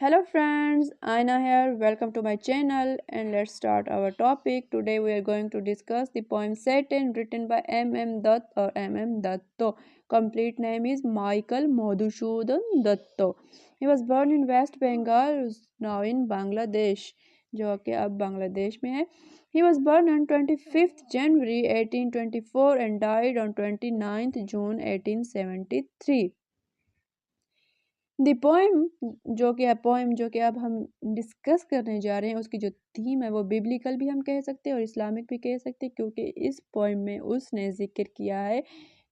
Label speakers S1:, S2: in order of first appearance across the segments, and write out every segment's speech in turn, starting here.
S1: Hello friends, Aina here. Welcome to my channel and let's start our topic. Today we are going to discuss the poem Satin written by M.M. Dutt or M.M. Datto. Complete name is Michael Madhusudhan Datto. He was born in West Bengal, now in Bangladesh, जो कि अब बांग्लादेश में है. He was born on 25th January 1824 and died on 29th June 1873. The poem जो कि अब हम discuss करने जा रहे हैं, उसकी जो थीम है वो बिब्लिकल भी हम कह सकते हैं और इस्लामिक भी कह सकते हैं, क्योंकि इस पोएम में उसने जिक्र किया है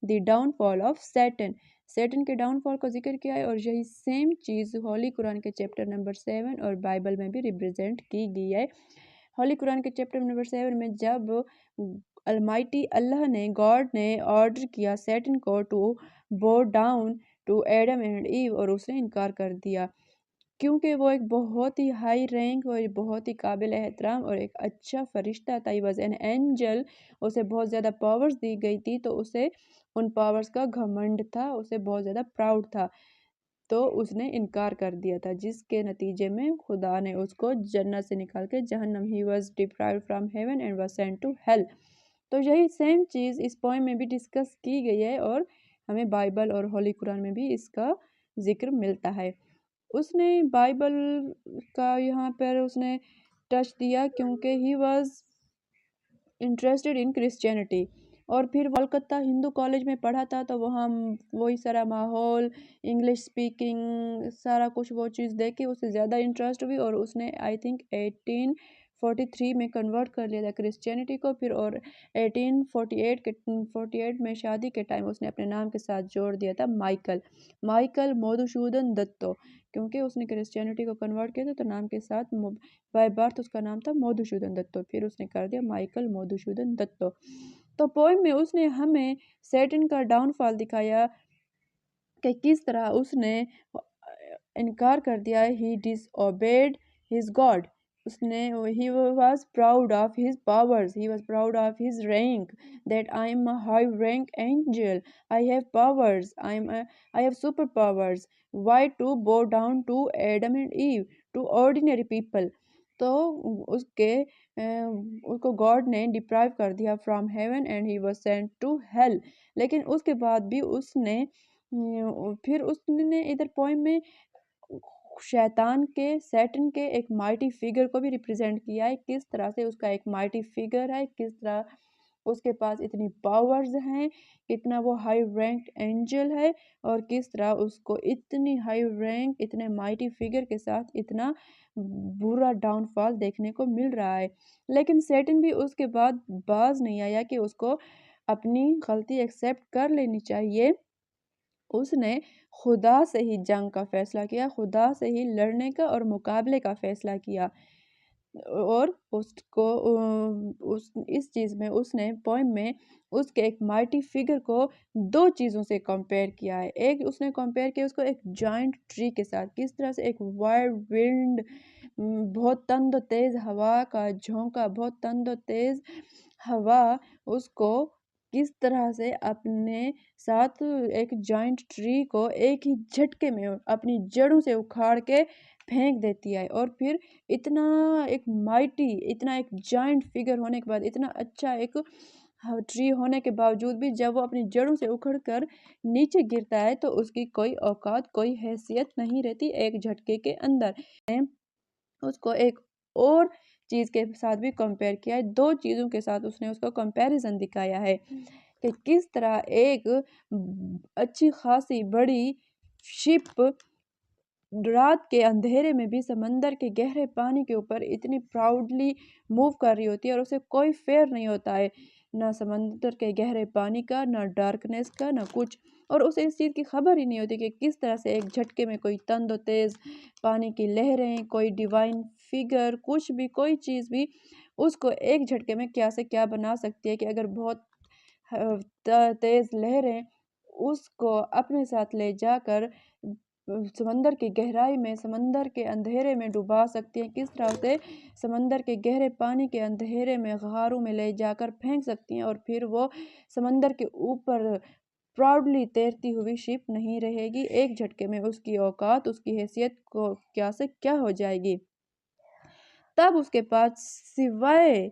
S1: द डाउनफॉल ऑफ सैटन के डाउनफॉल को जिक्र किया है। और यही सेम चीज़ होली कुरान के चैप्टर नंबर 7 और बाइबल में भी रिप्रेजेंट की गई है। होली कुरान के चैप्टर नंबर 7 में जब अलमाइटी अल्लाह ने गॉड ने ऑर्डर किया सैटन को to bow down to Adam and Eve, और उसने इनकार कर दिया क्योंकि वो एक बहुत ही हाई रैंक और बहुत ही काबिल एहतराम और एक अच्छा फरिश्ता था। ही वॉज एन एंजल, उसे बहुत ज़्यादा पावर्स दी गई थी, तो उसे उन पावर्स का घमंड था, उसे बहुत ज़्यादा प्राउड था, तो उसने इनकार कर दिया था, जिसके नतीजे में खुदा ने उसको जन्नत से निकाल के जहन्नम, he was deprived from heaven and was sent to hell. तो यही सेम चीज़ इस पोएम में भी डिस्कस की गई है और हमें बाइबल और होली कुरान में भी इसका जिक्र मिलता है। उसने बाइबल का यहाँ पर उसने टच दिया क्योंकि he was interested in Christianity, और फिर कोलकाता हिंदू कॉलेज में पढ़ा था, तो वहाँ वही सारा माहौल, इंग्लिश स्पीकिंग, सारा कुछ वो चीज़ देख के उसे ज़्यादा इंटरेस्ट हुई और उसने आई थिंक 1843 में कन्वर्ट कर लिया था क्रिश्चियनिटी को। फिर और 1848 में शादी के टाइम उसने अपने नाम के साथ जोड़ दिया था माइकल मधुसूदन दत्तो, क्योंकि उसने क्रिश्चियनिटी को कन्वर्ट किया था, तो नाम के साथ बाय बर्थ उसका नाम था मधुसूदन दत्तो, फिर उसने कर दिया माइकल मधुसूदन दत्तो। तो पोएम में उसने हमें सैटन का डाउनफॉल दिखाया कि किस तरह उसने इनकार कर दिया, ही डिसओबेड हिज गॉड। उसने he was proud of his powers, he was proud of his rank, that I am a high rank angel, I have powers, I have superpowers, why to bow down to Adam and Eve, to ordinary people। तो उसको God ने deprive कर दिया from heaven and he was sent to hell. लेकिन उसके बाद भी उसने फिर उसने इधर पोएम में शैतान के सैटन के एक माइटी फिगर को भी रिप्रेजेंट किया है, किस तरह से उसका एक माइटी फिगर है, किस तरह उसके पास इतनी पावर्स हैं, कितना वो हाई रैंक एंजल है, और किस तरह उसको इतनी हाई रैंक इतने माइटी फिगर के साथ इतना बुरा डाउनफॉल देखने को मिल रहा है। लेकिन सैटन भी उसके बाद बाज नहीं आया कि उसको अपनी गलती एक्सेप्ट कर लेनी चाहिए। उसने खुदा से ही जंग का फैसला किया, खुदा से ही लड़ने का और मुकाबले का फैसला किया, और उसको उस इस चीज़ में उसने पोएम में उसके एक माइटी फिगर को दो चीज़ों से कंपेयर किया है। एक उसने कंपेयर किया उसको एक जॉइंट ट्री के साथ, किस तरह से एक वाइल्ड विंड, बहुत तंद तेज़ हवा का झोंका, बहुत तंद तेज़ हवा उसको किस तरह से अपने साथ एक जॉइंट ट्री को एक ही झटके में अपनी जड़ों से उखाड़ के फेंक देती है, और फिर इतना एक माइटी, इतना एक जॉइंट फिगर होने के बाद, इतना अच्छा एक ट्री होने के बावजूद भी जब वो अपनी जड़ों से उखड़ कर नीचे गिरता है, तो उसकी कोई औकात, कोई हैसियत नहीं रहती एक झटके के अंदर। उसको एक और चीज़ के साथ भी कंपेयर किया है, दो चीज़ों के साथ उसने उसको कंपैरिजन दिखाया है कि किस तरह एक अच्छी खासी बड़ी शिप रात के अंधेरे में भी समंदर के गहरे पानी के ऊपर इतनी प्राउडली मूव कर रही होती है, और उसे कोई फेयर नहीं होता है, ना समंदर के गहरे पानी का, ना डार्कनेस का, ना कुछ, और उसे इस चीज़ की खबर ही नहीं होती कि किस तरह से एक झटके में कोई तंद तेज़ पानी की लहरें, कोई डिवाइन फिगर, कुछ भी, कोई चीज़ भी उसको एक झटके में क्या से क्या बना सकती है, कि अगर बहुत तेज़ लहरें उसको अपने साथ ले जाकर समंदर की गहराई में, समंदर के अंधेरे में डुबा सकती हैं, किस तरह से समंदर के गहरे पानी के अंधेरे में, गहारों में ले जाकर फेंक सकती हैं, और फिर वो समंदर के ऊपर प्राउडली तैरती हुई शिप नहीं रहेगी। एक झटके में उसकी औकात, उसकी हैसियत को क्या से क्या हो जाएगी। तब उसके पास सिवाय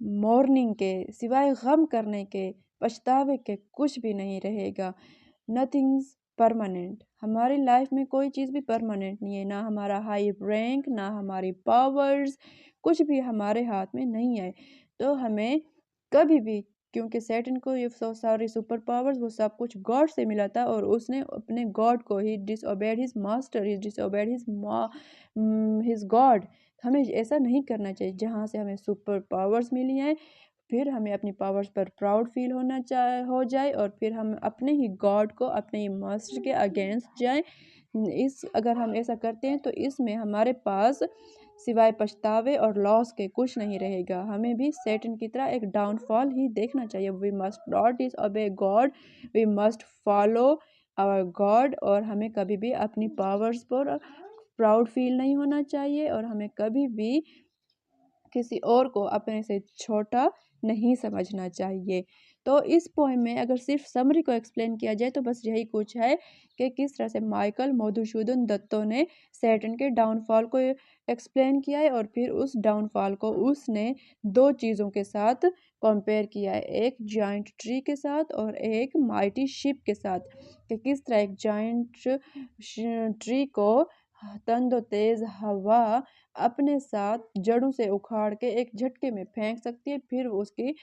S1: मॉर्निंग के, सिवाय गम करने के, पछतावे के कुछ भी नहीं रहेगा। Nothings permanent. हमारी लाइफ में कोई चीज़ भी परमानेंट नहीं है, ना हमारा हाई रैंक, ना हमारी पावर्स, कुछ भी हमारे हाथ में नहीं है। तो हमें कभी भी, क्योंकि सैटर्न को ये सारी सुपर पावर्स वो सब कुछ गॉड से मिला था, और उसने अपने गॉड को ही डिसओबेड हिज मास्टर, ही डिसओबेड हिज गॉड। हमें ऐसा नहीं करना चाहिए। जहाँ से हमें सुपर पावर्स मिली हैं, फिर हमें अपनी पावर्स पर प्राउड फील हो जाए, और फिर हम अपने ही गॉड को, अपने ही मास्टर के अगेंस्ट जाएं। अगर हम ऐसा करते हैं तो इसमें हमारे पास सिवाय पछतावे और लॉस के कुछ नहीं रहेगा। हमें भी सैटर्न की तरह एक डाउनफॉल ही देखना चाहिए। We must not disobey God, we must follow our God. और हमें कभी भी अपनी पावर्स पर प्राउड फील नहीं होना चाहिए, और हमें कभी भी किसी और को अपने से छोटा नहीं समझना चाहिए। तो इस पोएम में अगर सिर्फ समरी को एक्सप्लेन किया जाए तो बस यही कुछ है कि किस तरह से माइकल मधुसूदन दत्तो ने सैटर्न के डाउनफॉल को एक्सप्लेन किया है, और फिर उस डाउनफॉल को उसने दो चीज़ों के साथ कंपेयर किया है, एक जाइंट ट्री के साथ और एक माइटी शिप के साथ। कि किस तरह एक जाइंट ट्री को तंदो तेज हवा अपने साथ जड़ों से उखाड़ के एक झटके में फेंक सकती है, फिर उसकी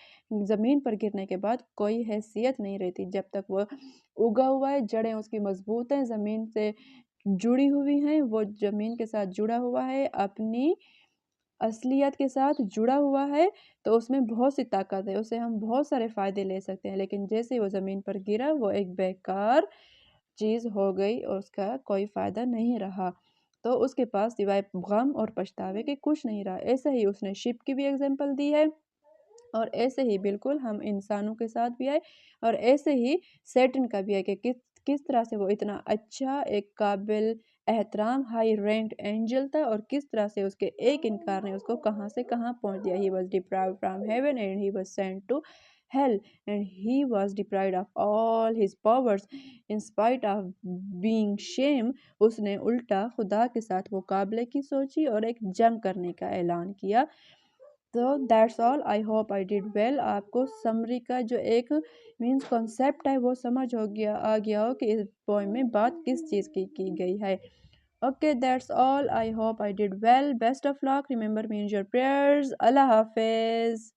S1: ज़मीन पर गिरने के बाद कोई हैसियत नहीं रहती। जब तक वो उगा हुआ है, जड़ें उसकी मजबूत हैं, ज़मीन से जुड़ी हुई हैं, वो ज़मीन के साथ जुड़ा हुआ है, अपनी असलियत के साथ जुड़ा हुआ है, तो उसमें बहुत सी ताकत है, उसे हम बहुत सारे फ़ायदे ले सकते हैं। लेकिन जैसे वो ज़मीन पर गिरा, वो एक बेकार चीज़ हो गई और उसका कोई फ़ायदा नहीं रहा। तो उसके पास सिवाय गम और पछतावे के कुछ नहीं रहा। ऐसे ही उसने शिप की भी एग्जाम्पल दी है, और ऐसे ही बिल्कुल हम इंसानों के साथ भी है, और ऐसे ही सैटर्न का भी है कि किस तरह से वो इतना अच्छा, एक काबिल एहतराम हाई रैंक्ड एंजल था, और किस तरह से उसके एक इनकार ने उसको कहाँ से कहाँ पहुँच दिया। He was deprived from heaven and he was sent to hell, and he was deprived of all his powers in spite of being shame। उसने उल्टा खुदा के साथ मुकाबले की सोची और एक जंग करने का ऐलान किया। तो that's all, I hope I did well. आपको समरी का जो एक मीन्स कॉन्सेप्ट है वो समझ आ गया हो कि इस पोएम में बात किस चीज़ की गई है। Okay, that's all, I hope I did well. Best of luck, remember me in your prayers. अल्लाह हाफिज़।